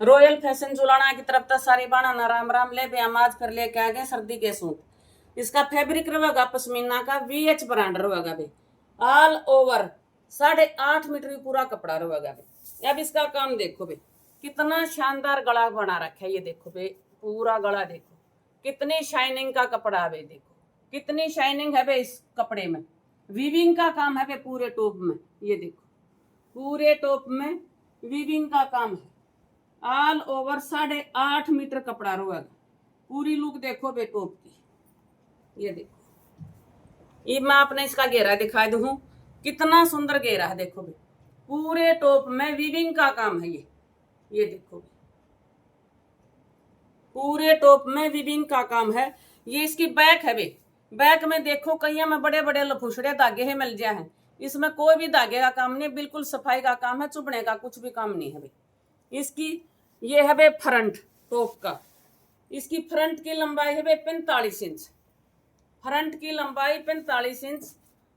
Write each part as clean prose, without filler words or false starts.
Royal fashion Julana की तरफ तक सारी बाणा ना राम राम ले बेमाज कर लेके आ गए सर्दी के सूट। इसका फैब्रिक रहेगा पश्मीना का, VH ब्रांड रहेगा भाई, ऑल ओवर 8.5 मीटर भी पूरा कपड़ा रहेगा भाई। अब इसका काम देखो भाई, कितना शानदार गला बना रखा है, ये देखो भाई पूरा गला देखो, कितनी शाइनिंग का कपड़ा है भाई, देखो कितनी शाइनिंग है भाई इस कपड़े में, वीविंग का काम है भाई पूरे टॉप में, ये देखो पूरे टॉप में वीविंग का काम है, ऑल ओवर 8.5 मीटर कपड़ा रहेगा। पूरी लुक देखो बे टॉप की, ये देखो। ये मैं आपने इसका घेरा दिखा दूं, कितना सुंदर घेरा है देखो बे, पूरे टॉप में वीविंग का काम है ये देखो बे, पूरे टॉप में वीविंग का काम है। ये इसकी बैक है बे, बैक में देखो कहीं में बड़े बड़े लफुसड़े धागे है मिल जाए हैं, इसमें कोई भी धागे का काम नहीं, बिल्कुल सफाई का काम है, चुभने का कुछ भी काम नहीं है भाई। इसकी ये है भाई फ्रंट टॉप का, इसकी फ्रंट की लंबाई है भाई 45 इंच, फ्रंट की लंबाई 45 इंच,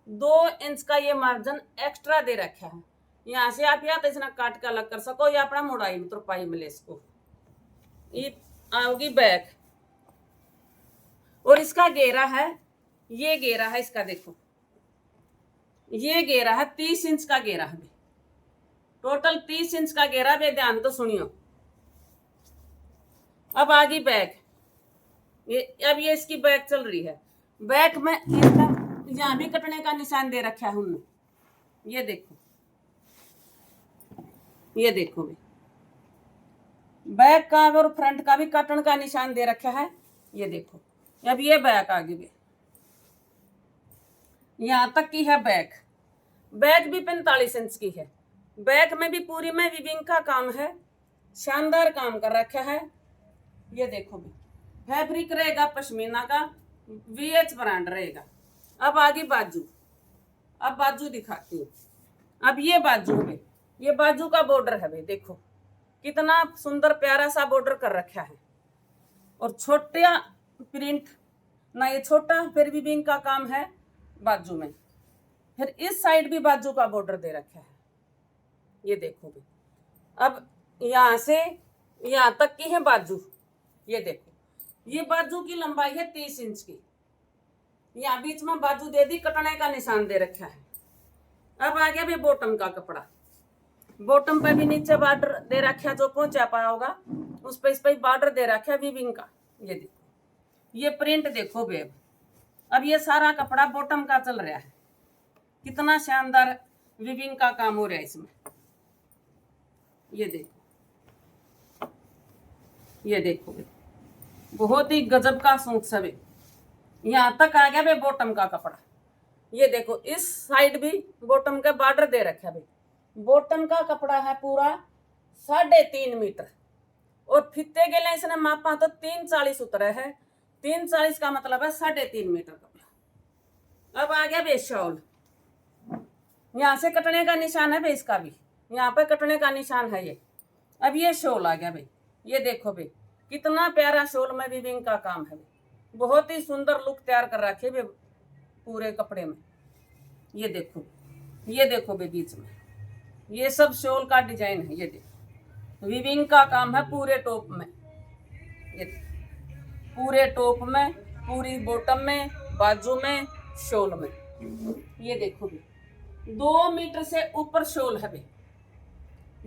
2 इंच का ये मार्जिन एक्स्ट्रा दे रखा है। यहाँ से आप या तो इसने काट के अलग कर सको या अपना मोड़ाई में तुरपाई मिले इसको। ये आओगी बैक, और इसका घेरा है, ये घेरा है इसका देखो, ये घेरा है 30 इंच का घेरा है, टोटल 30 इंच का घेरा बे, ध्यान तो सुनियो। अब आगे बैक, अब ये इसकी बैक चल रही है, बैक में यहाँ भी कटने का निशान दे रखा है उन्होंने, ये देखो, ये देखो भी बैक का और फ्रंट का भी कटन का निशान दे रखा है, ये देखो। अब ये बैक आगे भी यहां तक की है बैक, बैक भी 45 इंच की है, बैक में भी पूरी में वीविंग का काम है, शानदार काम कर रखा है, ये देखो भी फैब्रिक रहेगा पश्मीना का, VH ब्रांड रहेगा। अब आगे बाजू, अब बाजू दिखाती हूँ। अब ये बाजू है, ये बाजू का बॉर्डर है भाई, देखो कितना सुंदर प्यारा सा बॉर्डर कर रखा है, और छोटा प्रिंट ना, ये छोटा फिर वीविंग का काम है बाजू में, फिर इस साइड भी बाजू का बॉर्डर दे रखा है, ये देखो भी। अब यहां से यहां तक की है बाजू, ये देखो, ये बाजू की लंबाई है 30 इंच की, यहाँ बीच में बाजू दे दी, कटने का निशान दे रखा है। अब आ गया भी बॉटम का कपड़ा, बॉटम पे भी नीचे बॉर्डर दे रखा है, जो पहुंचा पाया होगा उस पे इस पे बॉर्डर दे रखा है वीविंग का, ये देखो, ये प्रिंट देखो बेब। अब ये सारा कपड़ा बॉटम का चल रहा है, कितना शानदार वीविंग का काम हो रहा है इसमें, ये देखो, ये देखो बेब, बहुत ही गजब का सूट सब, यहां तक आ गया भाई बॉटम का कपड़ा, ये देखो इस साइड भी बॉटम का बॉर्डर दे रखा है भाई, बॉटम का कपड़ा है पूरा 3.5 मीटर, और फित्ते के लिए इसने मापा तो 340 उतरा है, 340 का मतलब है 3.5 मीटर कपड़ा। अब आ गया भाई शॉल, यहाँ से कटने का निशान है भाई, इसका भी यहाँ पे कटने का निशान है ये। अब ये शॉल आ गया भाई, ये देखो भाई कितना प्यारा शॉल में वीविंग का काम है भाई, बहुत ही सुंदर लुक तैयार कर रखे भाई पूरे कपड़े में, ये देखो, ये देखो भाई बीच में ये सब शॉल का डिजाइन है, ये देखो वीविंग का काम है पूरे टॉप में, ये पूरे टॉप में, पूरी बॉटम में, बाजू में, शॉल में, ये देखो भाई 2 मीटर से ऊपर शॉल है भाई।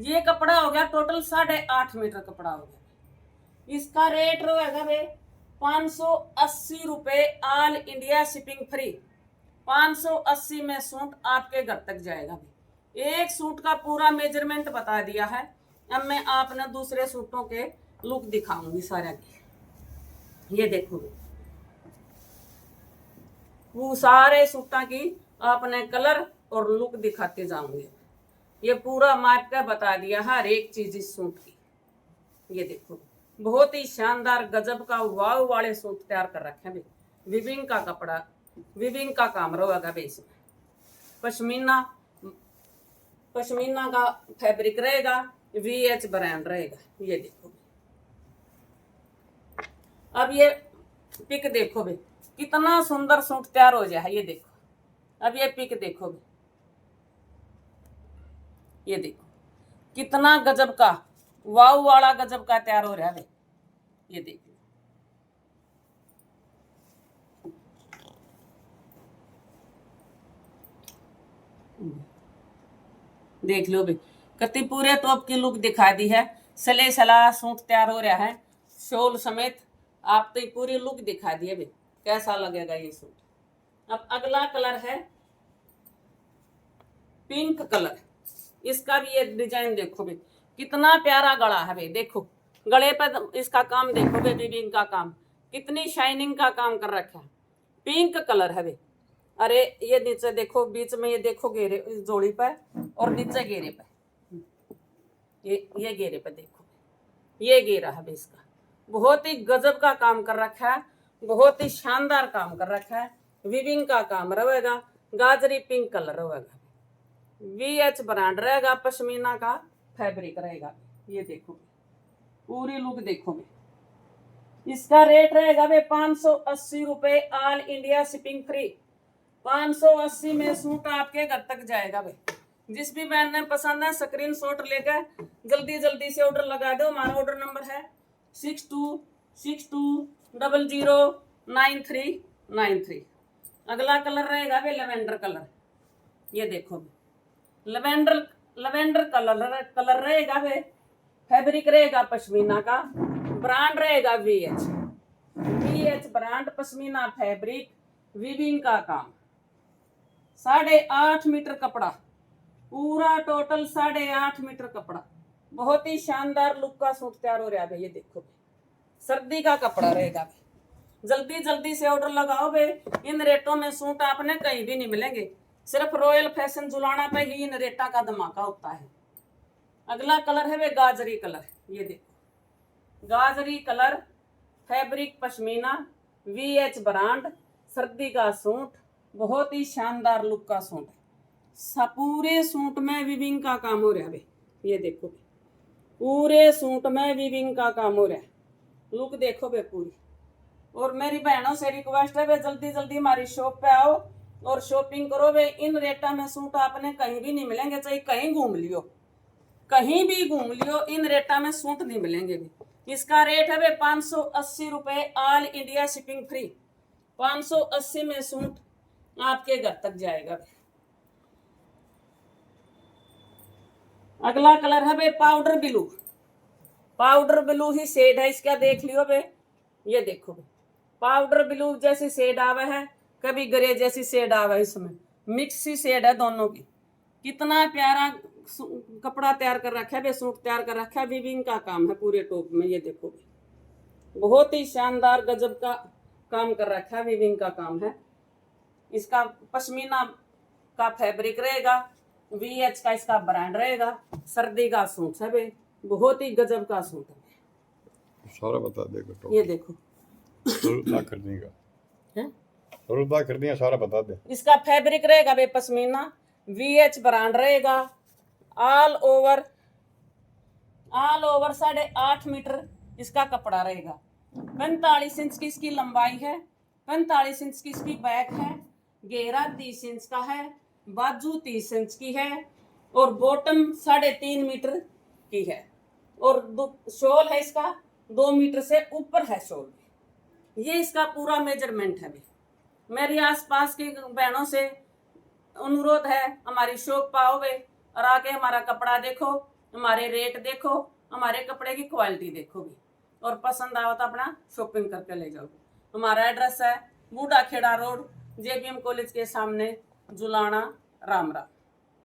ये कपड़ा हो गया टोटल 8.5 मीटर कपड़ा हो गया। इसका रेट रहेगा भाई 580 रुपए, ऑल इंडिया शिपिंग फ्री। 580 में सूट आपके घर तक जाएगा भाई। एक सूट का पूरा मेजरमेंट बता दिया है। अब मैं आपने दूसरे सूटों के लुक दिखाऊंगी सारा की। ये देखो वो सारे सूटों की आपने कलर और लुक दिखाते जाऊंगी। ये पूरा माप का बता दिया हर एक चीज इस सूट की। ये देखो बहुत ही शानदार गजब का वाव वाले सूट तैयार कर रखे हैं। विविंग का कपड़ा, विविंग का काम रहेगा बेस में। पश्मीना का फैब्रिक रहेगा, VH ब्रांड रहेगा। ये देखो अब ये पिक देखो भाई कितना सुंदर सूट तैयार हो जाए। ये देखो अब ये पिक देखो भाई, ये देखो कितना गजब का वाव वाला गजब का तैयार हो रहा है। ये देख लो, देख लो भाई, कति पूरे टॉप की लुक दिखा दी है। सले सला सूट तैयार हो रहा है, शोल समेत आप तो पूरी लुक दिखा दी है भाई। कैसा लगेगा ये सूट। अब अगला कलर है पिंक कलर। इसका भी ये डिजाइन देखो भाई, कितना प्यारा गला है भाई। देखो गले पर इसका काम देखो भाई, वीविंग का काम, कितनी शाइनिंग का काम कर रखा है। पिंक कलर है भाई। अरे ये नीचे देखो, बीच में ये देखो घेरे जोड़ी पर, और नीचे घेरे पर, ये घेरे पर देखो, ये घेरा है भाई इसका। बहुत ही गजब का काम कर रखा है, बहुत ही शानदार काम कर रखा है। वीविंग का काम रहेगा, गाजरी पिंक कलर रहेगा, VH ब्रांड रहेगा, पश्मीना का फैब्रिक रहेगा। ये देखो पूरी लुक देखो भाई। इसका रेट रहेगा भाई 580 रुपए, ऑल इंडिया शिपिंग फ्री। 580 में सूट आपके घर तक जाएगा भाई। जिस भी बहन ने पसंद है स्क्रीनशॉट लेकर जल्दी जल्दी से ऑर्डर लगा दो। हमारा ऑर्डर नंबर है 6262009393। अगला कलर रहेगा भाई लेवेंडर कलर। ये देखो भाई, लेवेंडर कलर रहेगा भाई। फैब्रिक रहेगा पश्मीना का, ब्रांड रहेगा VH brand, pashmina fabric, weaving का काम। 8.5 मीटर कपड़ा, पूरा टोटल 8.5 मीटर कपड़ा। बहुत ही शानदार लुक का सूट तैयार हो रहा है। ये देखो सर्दी का कपड़ा रहेगा। जल्दी जल्दी से ऑर्डर लगाओ बे। इन रेटों में सूट आपने कहीं भी नहीं मिलेंगे, सिर्फ रॉयल फैशन जुलाना पे ही इन रेटा का धमाका होता है। अगला कलर है वे गाजरी कलर। ये देखो गाजरी colour, fabric pashmina, VH brand, सर्दी का सूट, बहुत ही शानदार लुक का सूट है। पूरे सूट में वीविंग का काम हो रहा है। ये देखो पूरे सूट में वीविंग का काम हो रहा है। लुक देखो बे पूरी। और मेरी बहनों से रिक्वेस्ट है वे जल्दी जल्दी हमारी शॉप पे आओ और शॉपिंग करो वे। इन रेटा में सूट आपने कहीं भी नहीं मिलेंगे, चाहे कहीं घूम लियो, कहीं भी घूम लियो, इन रेटा में सूट नहीं मिलेंगे भी। इसका रेट है वे 580 रुपए, ऑल इंडिया शिपिंग फ्री। 580 में सूट आपके घर तक जाएगा। अगला कलर है बे पाउडर ब्लू। पाउडर ब्लू ही शेड है इसका, देख लियो बे। ये देखो बे, पाउडर ब्लू जैसी शेड आवा है, कभी ग्रे जैसी शेड आवा है, इसमें मिक्स सी शेड है दोनों की। कितना प्यारा कपड़ा तैयार कर रखा है बे, सूट तैयार कर रखा है। वीविंग का काम है पूरे टॉप में। ये देखो बे, बहुत ही शानदार गजब का काम कर रखा है, वीविंग का काम है। इसका पश्मीना का फैब्रिक रहेगा, VH का इसका ब्रांड रहेगा, सर्दी का सूट है बे, बहुत ही गजब का सूट है। सारा बता देगा। ये देखो कर दिया, सारा बता दे। इसका फैब्रिक रहेगा बे पश्मीना, VH ब्रांड रहेगा, ऑल ओवर 8.5 मीटर इसका कपड़ा रहेगा। 45 इंच की इसकी लंबाई है, 45 इंच की इसकी बैक है, घेरा 30 इंच का है, बाजू 30 इंच की है, और बॉटम 3.5 मीटर की है। और शोल है इसका 2 मीटर से ऊपर है शोल। ये इसका पूरा मेजरमेंट है। मेरी आसपास की बहनों से अनुरोध है, हमारी शॉप पर आओ वे और आके हमारा कपड़ा देखो, हमारे रेट देखो, हमारे कपड़े की क्वालिटी देखो भी, और पसंद आओ तो अपना शॉपिंग करके ले जाओ। हमारा एड्रेस है बूढ़ा खेड़ा रोड, JBM कॉलेज के सामने, जुलाना, रामरा।